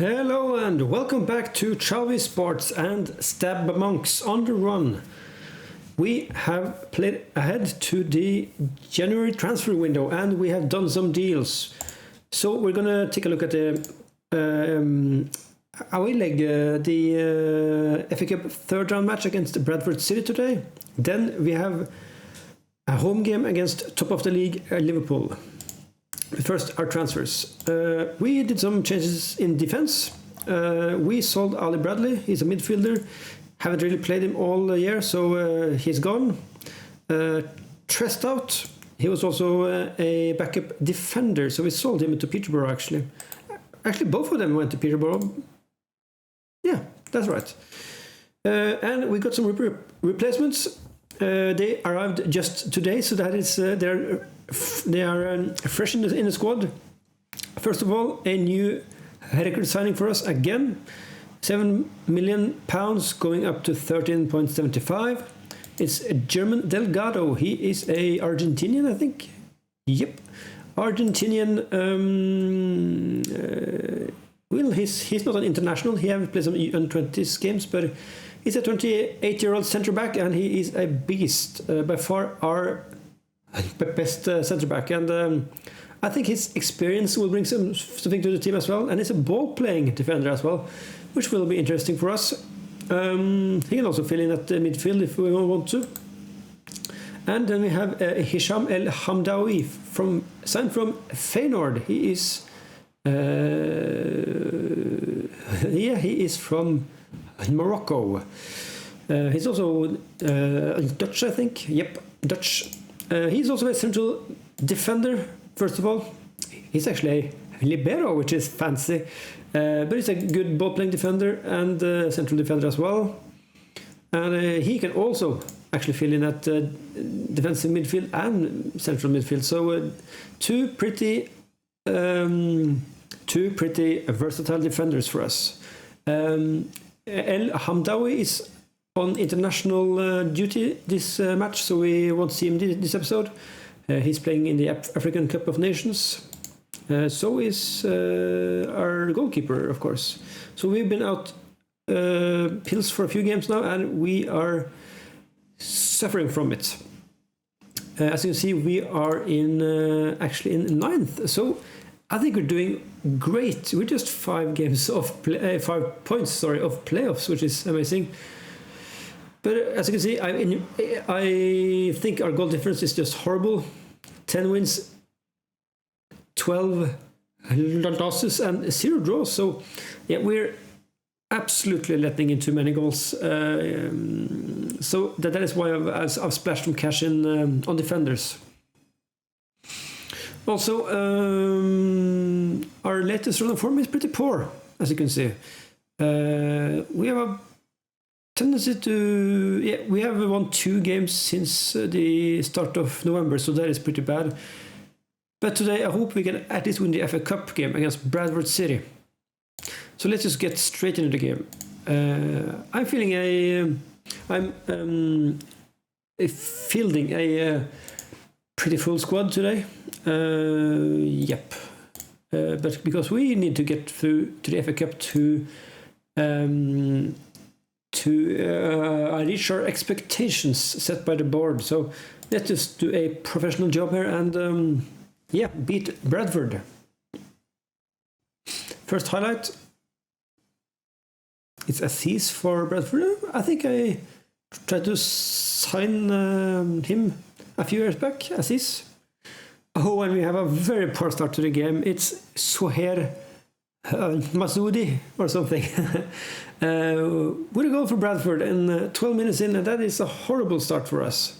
Hello and welcome back to Chalvey Sports and Stabmonks On The Run. We have played ahead to the January transfer window and we have done some deals. So we're gonna take a look at the away leg, the FA Cup third round match against Bradford City today. Then we have a home game against top of the league Liverpool. First, our transfers. We did some changes in defense. We sold Ali Bradley. He's a midfielder. Haven't really played him all year, so he's gone. Trest out. He was also a backup defender, so we sold him to Peterborough, actually. Actually, both of them went to Peterborough. Yeah, that's right. And we got some replacements. They arrived just today, so that is they are fresh in the squad. First of all, a new record signing for us again. £7 million going up to 13.75. It's a German Delgado. He is a Argentinian, I think. Yep, Argentinian. Well, he's not an international. He hasn't played some U20s games, but he's a 28-year-old centre back, and he is a beast. By far our best centre back, and I think his experience will bring something to the team as well. And he's a ball-playing defender as well, which will be interesting for us. He can also fill in at the midfield if we want to. And then we have Hisham El Hamdawi signed from Feyenoord. He is he is from Morocco. He's also Dutch, I think. Yep, Dutch. He's also a central defender, first of all. He's actually a libero, which is fancy. But he's a good ball-playing defender and central defender as well. And he can also actually fill in at defensive midfield and central midfield. So two pretty versatile defenders for us. El Hamdawi is on international duty this match, so we won't see him this episode. He's playing in the African Cup of Nations. So is our goalkeeper, of course. So we've been out pills for a few games now, and we are suffering from it. As you can see, we are actually in ninth. So I think we're doing great. We're just 5 points of playoffs, which is amazing. But as you can see, I think our goal difference is just horrible. 10 wins, 12 losses, and 0 draws. So yeah, we're absolutely letting in too many goals. So that is why I've splashed some cash in on defenders. Also, our latest run of form is pretty poor, as you can see. We have a tendency to... we have won 2 games since the start of November, so that is pretty bad. But today I hope we can at least win the FA Cup game against Bradford City. So let's just get straight into the game. I'm fielding a pretty full squad today. Yep. But because we need to get through to the FA Cup to reach our expectations set by the board. So let's just do a professional job here and beat Bradford. First highlight. It's Aziz for Bradford. I think I tried to sign him a few years back, Aziz. Oh, and we have a very poor start to the game. It's Soher Masoudi or something. With a goal for Bradford and 12 minutes in, and that is a horrible start for us.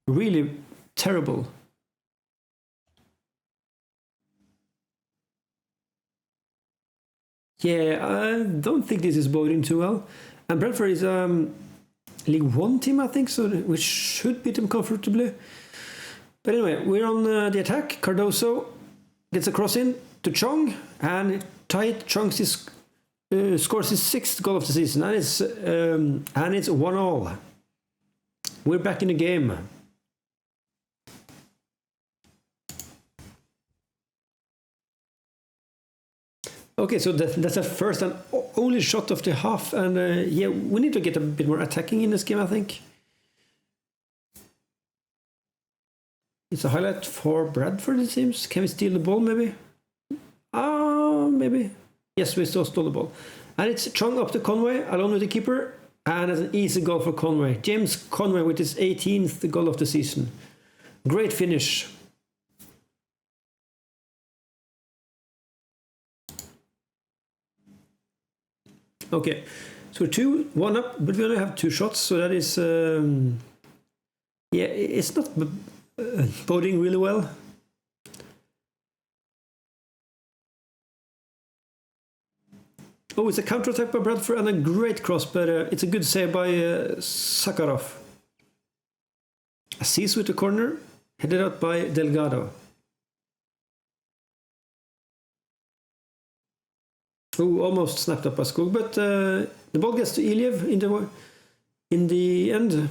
Really terrible. Yeah, I don't think this is boding too well. And Bradford is League 1 team, I think, so we should beat them comfortably. But anyway, we're on the attack. Cardoso gets a cross in to Chong, and Chong scores his 6th goal of the season, and it's 1-1. We're back in the game. Okay, so that's the first and only shot of the half, and yeah, we need to get a bit more attacking in this game, I think. It's a highlight for Bradford, it seems. Can we steal the ball, maybe? Maybe. Yes, we still stole the ball. And it's Chung up to Conway, alone with the keeper, and it's an easy goal for Conway. James Conway with his 18th goal of the season. Great finish. Okay, so 2-1 up, but we only have 2 shots, so that is, yeah, it's not boding really well. Oh, it's a counter-attack by Bradford and a great cross, but it's a good save by Sakharov. Aziz with the corner, headed out by Delgado. Oh, almost snapped up by Skog, but the ball gets to Iliev in the end.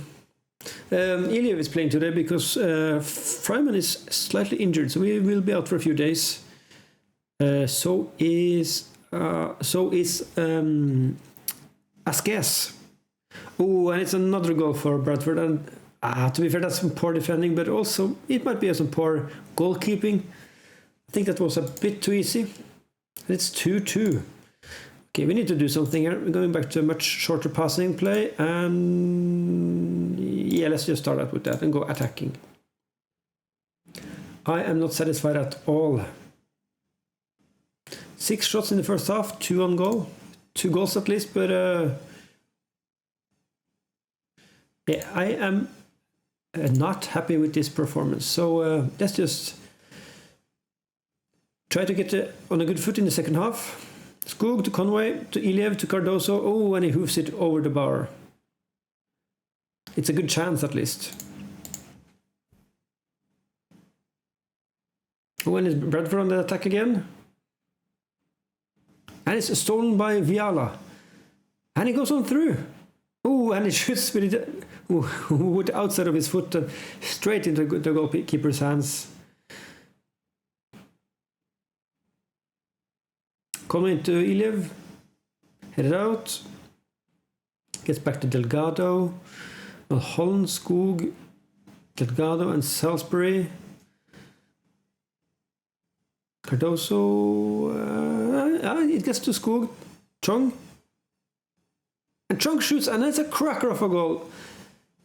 Iliev is playing today because Fryman is slightly injured, so he will be out for a few days. So is Asques. Oh, and it's another goal for Bradford. And to be fair, that's some poor defending, but also it might be some poor goalkeeping. I think that was a bit too easy. It's 2-2. Okay, we need to do something here. We're going back to a much shorter passing play, and yeah, let's just start out with that and go attacking. I am not satisfied at all. 6 shots in the first half, 2 on goal. 2 goals at least, but yeah, I am not happy with this performance. So let's just try to get on a good foot in the second half. Skog to Conway, to Iliev, to Cardoso. Oh, and he hoofs it over the bar. It's a good chance at least. When is Bradford on the attack again? And it's stolen by Viala. And he goes on through. Oh, and he shoots with the outside of his foot and straight into the goalkeeper's hands. Coming into Iliev. Headed out. Gets back to Delgado. Holland, Skog, Delgado and Salisbury. Cardoso, it gets to Skog, Chung, and Chung shoots, and it's a cracker of a goal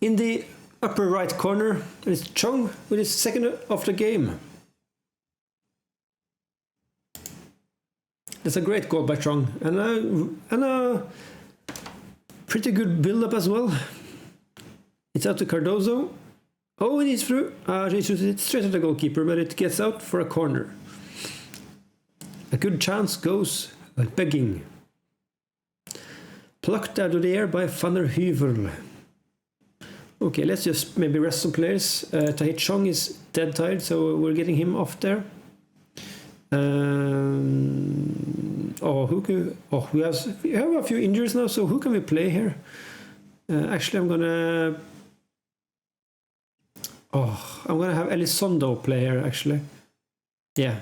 in the upper right corner, and it's Chung with his second of the game. That's a great goal by Chung, and a pretty good build-up as well. It's out to Cardoso. Oh, and he's through. He shoots it straight at the goalkeeper, but it gets out for a corner. A good chance goes begging. Plucked out of the air by Van der Heuvel. Okay, let's just maybe rest some players. Tahit Chong is dead tired, so we're getting him off there. We have a few injuries now, so who can we play here? Actually, I'm gonna have Elizondo play here, actually. Yeah.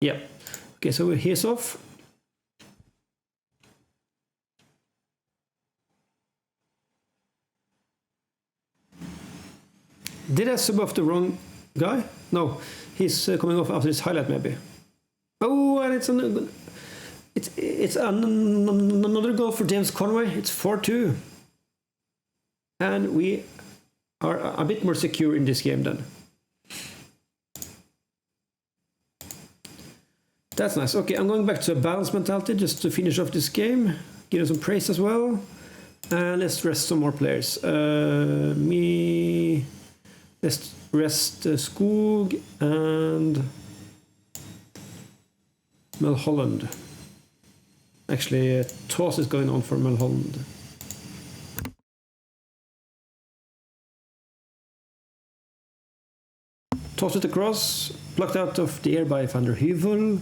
Yeah. Okay, so he's off. Did I sub off the wrong guy? No, he's coming off after this highlight, maybe. Oh, and it's another goal for James Conway. It's 4-2. And we are a bit more secure in this game then. That's nice. Okay, I'm going back to a balanced mentality just to finish off this game. Give them some praise as well. And let's rest some more players. Let's rest Skog and Mulholland. Actually, a toss is going on for Mulholland. Toss it across, plucked out of the air by Van der Heuvel.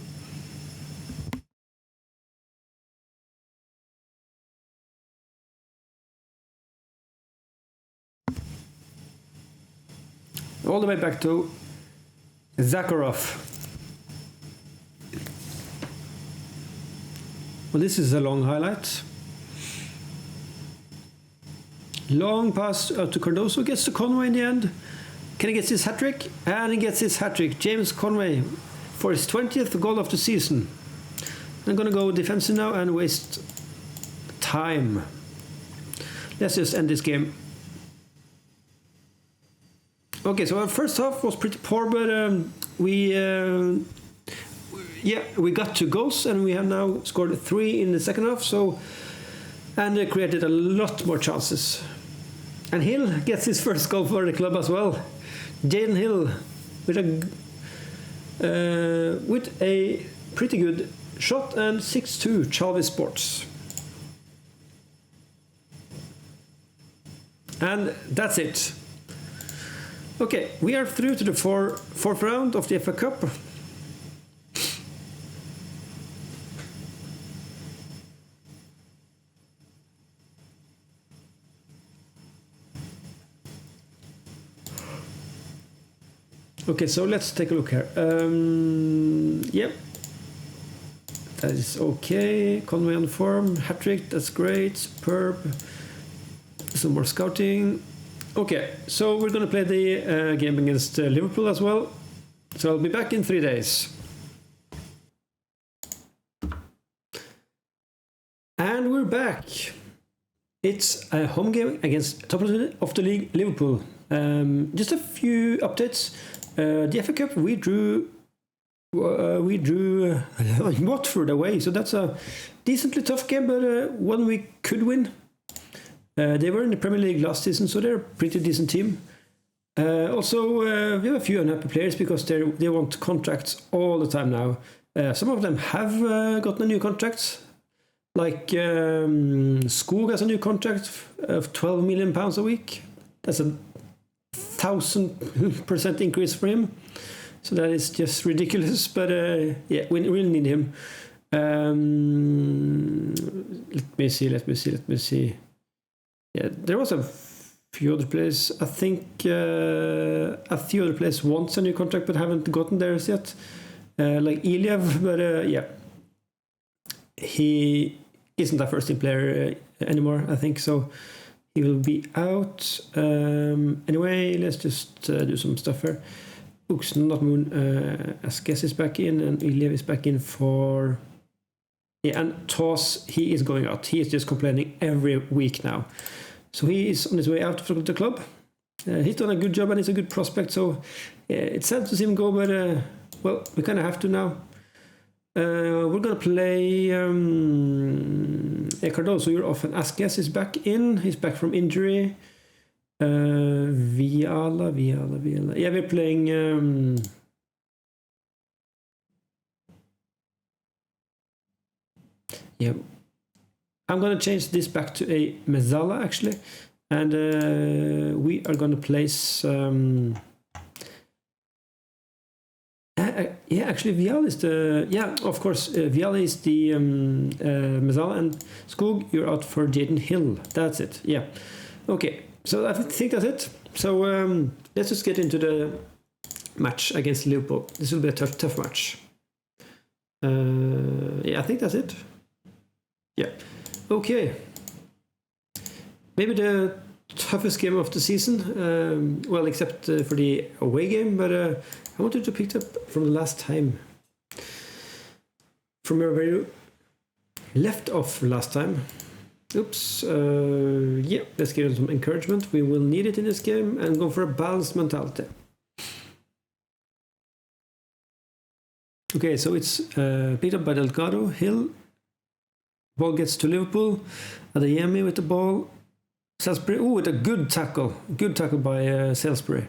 All the way back to Zakharov. Well, this is a long highlight. Long pass out to Cardoso, gets to Conway in the end. Can he get his hat-trick? And he gets his hat-trick. James Conway for his 20th goal of the season. I'm gonna go defensive now and waste time. Let's just end this game. Okay, so our first half was pretty poor, but we got 2 goals and we have now scored 3 in the second half. So and created a lot more chances. And Hill gets his first goal for the club as well. Jaden Hill with a pretty good shot, and 6-2 Chalvey Sports. And that's it. Okay, we are through to the fourth round of the FA Cup. Okay, so let's take a look here. Yep, that is okay. Conway on form, hat-trick, that's great, superb. Some more scouting. Okay, so we're gonna play the game against Liverpool as well. So I'll be back in 3 days. And we're back. It's a home game against top of the league, Liverpool. Just a few updates. The FA Cup, we drew Watford away, so that's a decently tough game, but one we could win. They were in the Premier League last season, so they're a pretty decent team. Also, we have a few unhappy players because they want contracts all the time now. Some of them have gotten a new contract, like Skog has a new contract of £12 million a week. That's a 1,000% increase for him, so that is just ridiculous. But yeah, we really need him. Let me see. Yeah, there was a few other players. I think a few other players wants a new contract but haven't gotten theirs yet. Like Iliev, but yeah, he isn't a first team player anymore, I think, so he will be out. Anyway, let's just do some stuff here. Uxen, not Moon, Askes is back in, and Iliev is back in for... Yeah, and Toss, he is going out. He is just complaining every week now. So he is on his way out from the club. He's done a good job and he's a good prospect, so yeah, it's sad to see him go, but well, we kind of have to now. We're going to play Cardoso, you're off, and Askes is back in. He's back from injury. Viala. Yeah, we're playing... yeah, I'm going to change this back to a Mezzala, actually. And we are going to place... yeah, actually, Vial is the... Yeah, of course, Vial is the Mezzala, and Skog, you're out for Jaden Hill. That's it, yeah. Okay, so I think that's it. So let's just get into the match against Liverpool. This will be a tough match. Yeah, I think that's it. Yeah, okay. Maybe the toughest game of the season, well, except for the away game, but I wanted to pick up from the last time, from where we left off last time. Oops, yeah, let's give them some encouragement. We will need it in this game and go for a balanced mentality. Okay, so it's picked up by Delgado, Hill. Ball gets to Liverpool. Adeyemi with the ball. Salisbury, oh, with a good tackle. Good tackle by Salisbury.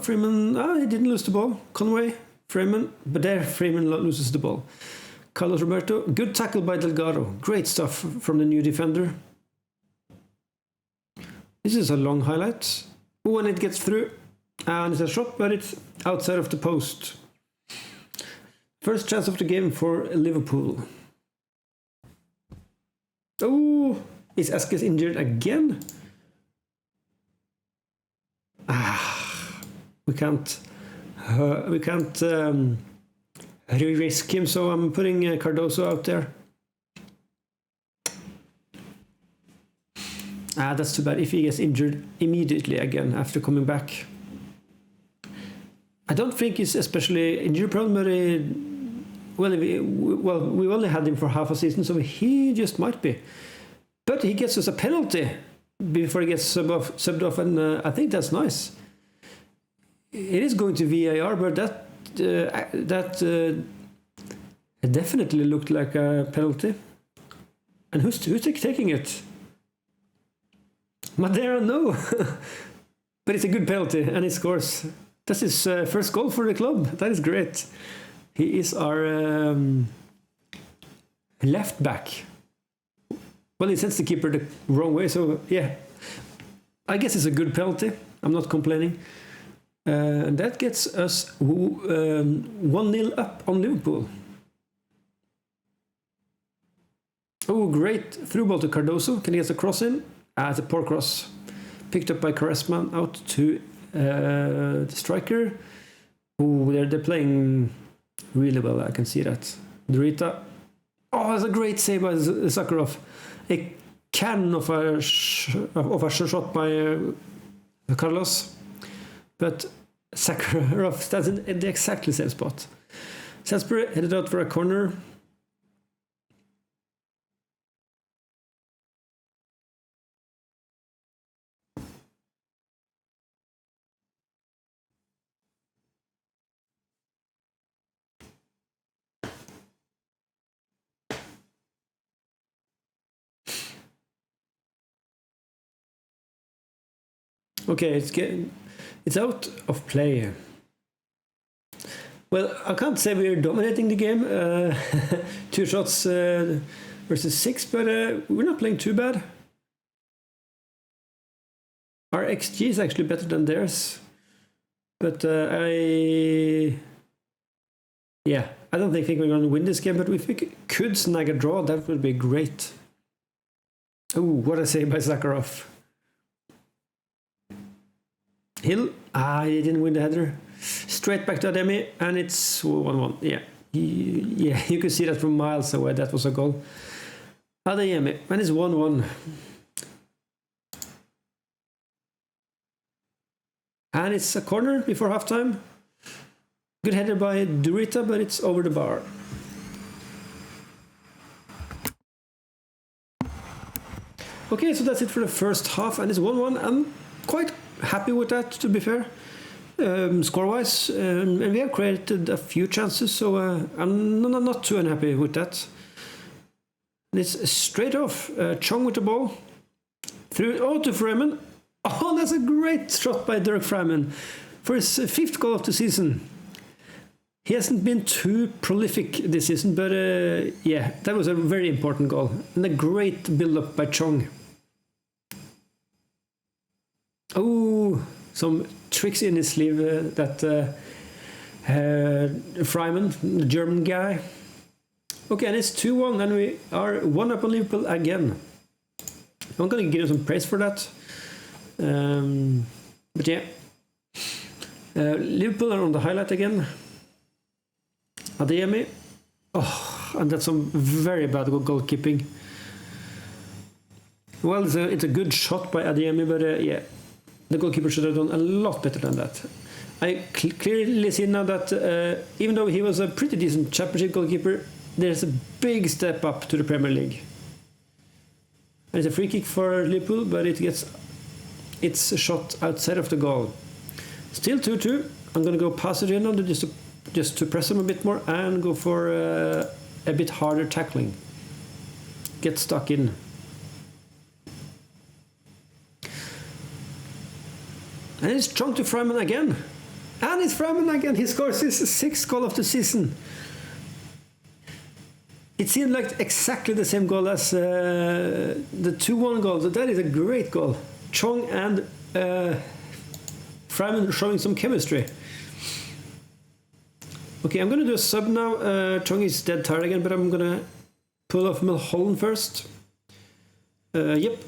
Freeman, he didn't lose the ball. Conway, Freeman, but there Freeman loses the ball. Carlos Roberto, good tackle by Delgado. Great stuff from the new defender. This is a long highlight. Oh, and it gets through. And it's a shot, but it's outside of the post. First chance of the game for Liverpool. Oh, is Askes injured again? We can't risk him, so I'm putting Cardoso out there. That's too bad if he gets injured immediately again after coming back. I don't think he's especially injury prone, but we only had him for half a season, so he just might be. But he gets us a penalty before he gets subbed off, and I think that's nice. It is going to VAR, but that definitely looked like a penalty. And who's taking it? Madeira, no. But it's a good penalty, and he scores. That's his first goal for the club. That is great. He is our left back. Well, he sends the keeper the wrong way, so yeah. I guess it's a good penalty. I'm not complaining. And that gets us 1-0 up on Liverpool. Oh, great through ball to Cardoso. Can he get the cross in? It's a poor cross. Picked up by Quaresma out to the striker. Oh, they're playing really well. I can see that. Durita. Oh, that's a great save by Sakharov. A cannon of a shot by Carlos. But Sakharov stands in the exactly same spot. Salisbury headed out for a corner. Okay, it's out of play. Well, I can't say we're dominating the game. 2 shots versus 6, but we're not playing too bad. Our XG is actually better than theirs. But I don't think we're going to win this game, but if we could snag a draw, that would be great. Oh, what a save by Sakharov. Hill, he didn't win the header. Straight back to Ademi, and it's 1-1. Yeah, you could see that from miles away. That was a goal. Ademi, and it's 1-1. And it's a corner before halftime. Good header by Durita, but it's over the bar. Okay, so that's it for the first half, and it's 1-1. I'm quite happy with that, to be fair, score-wise, and we have created a few chances, so I'm not too unhappy with that. And it's straight off, Chong with the ball, through to Freeman. Oh, that's a great shot by Dirk Freeman for his 5th goal of the season. He hasn't been too prolific this season, but that was a very important goal, and a great build-up by Chong. Oh, some tricks in his sleeve that Freiman, the German guy. Okay, and it's 2-1, and we are 1 up on Liverpool again. I'm going to give him some praise for that. But yeah, Liverpool are on the highlight again. Adeyemi. Oh, and that's some very bad goalkeeping. Well, it's a good shot by Adeyemi, but yeah. The goalkeeper should have done a lot better than that. I clearly see now that even though he was a pretty decent championship goalkeeper, there's a big step up to the Premier League. And it's a free kick for Liverpool, but it's a shot outside of the goal. Still 2-2. I'm going to go pass it in on just to press him a bit more and go for a bit harder tackling. Get stuck in. And it's Chong to Freeman again. And it's Freeman again. He scores his 6th goal of the season. It seemed like exactly the same goal as the 2-1 goal. So that is a great goal. Chong and Freeman showing some chemistry. Okay, I'm going to do a sub now. Chong is dead tired again, but I'm going to pull off Mulholland first. Yep.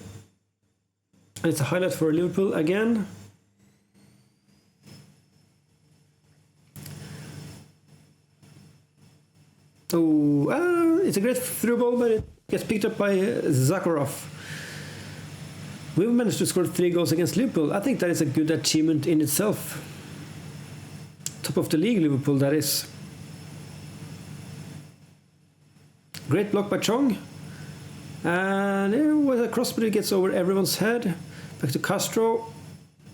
And it's a highlight for Liverpool again. Oh, it's a great through ball, but it gets picked up by Zakharov. We've managed to score 3 goals against Liverpool. I think that is a good achievement in itself. Top of the league, Liverpool, that is. Great block by Chong. And it was a cross, but it gets over everyone's head. Back to Castro.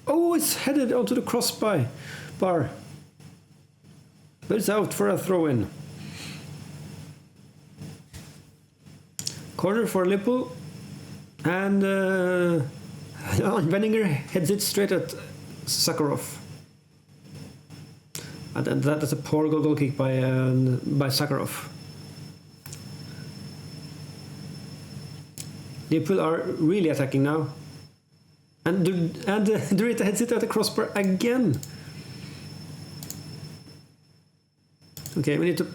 Oh, it's headed onto the crossbar. But it's out for a throw-in. Corner for Liverpool. And Wenninger heads it straight at Zakharov. And that's a poor goal kick by Zakharov. Liverpool are really attacking now. And Durita heads it at the crossbar again. Okay, we need to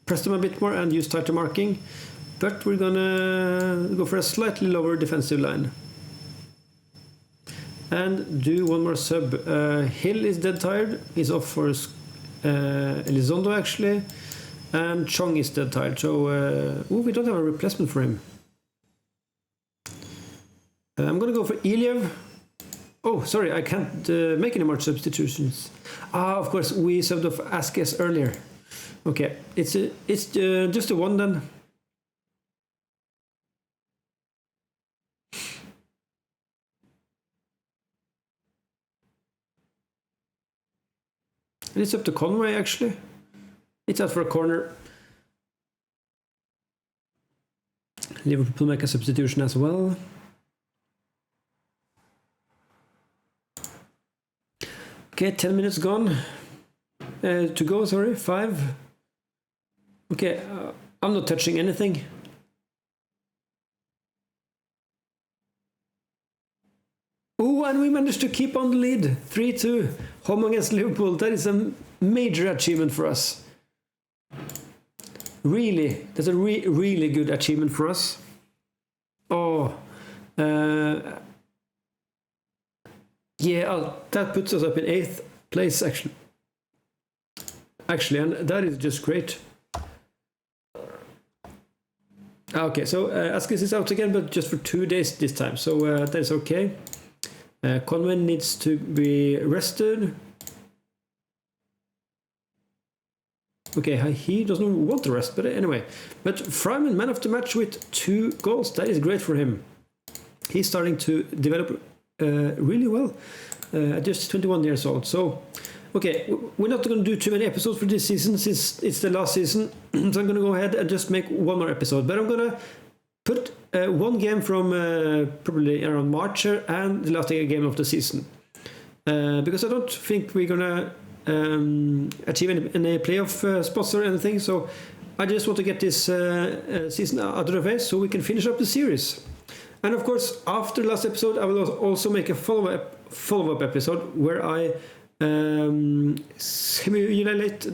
press them a bit more and use tighter marking. But we're gonna go for a slightly lower defensive line. And do one more sub. Hill is dead tired. He's off for Elizondo actually. And Chong is dead tired. So we don't have a replacement for him. I'm gonna go for Iliev. Oh, sorry, I can't make any more substitutions. Of course, we subbed off Askes earlier. Okay, it's just a one then. And it's up to Conway actually. It's out for a corner. Liverpool make a substitution as well. Okay, 10 minutes gone. To go, sorry, 5. Okay, I'm not touching anything. Oh, and we managed to keep on the lead. 3-2. Home against Liverpool. That is a major achievement for us. Really, that's a really good achievement for us. Oh, yeah, that puts us up in 8th place actually. And that is just great. Okay, so Askes is out again, but just for 2 days this time, so that is okay. Conway needs to be rested. Okay, he doesn't want to rest, but anyway. But Fryman, man of the match with 2 goals. That is great for him. He's starting to develop really well at just 21 years old. So, okay, we're not going to do too many episodes for this season since it's the last season. So I'm going to go ahead and just make one more episode. But I'm going to put one game from probably around March and the last game of the season. Because I don't think we're going to achieve any playoff spots or anything. So I just want to get this season out of the way so we can finish up the series. And of course, after the last episode, I will also make a follow-up episode where I simulate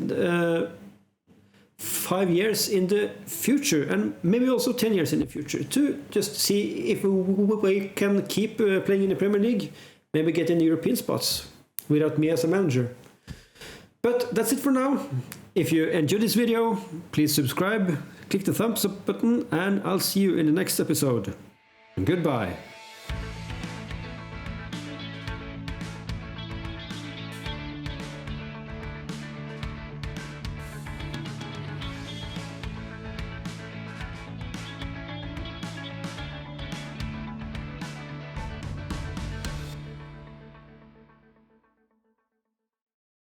5 years in the future and maybe also 10 years in the future to just see if we can keep playing in the Premier League, maybe get in the European spots without me as a manager. But that's it for now. If you enjoyed this video, please subscribe, click the thumbs up button, and I'll see you in the next episode. Goodbye.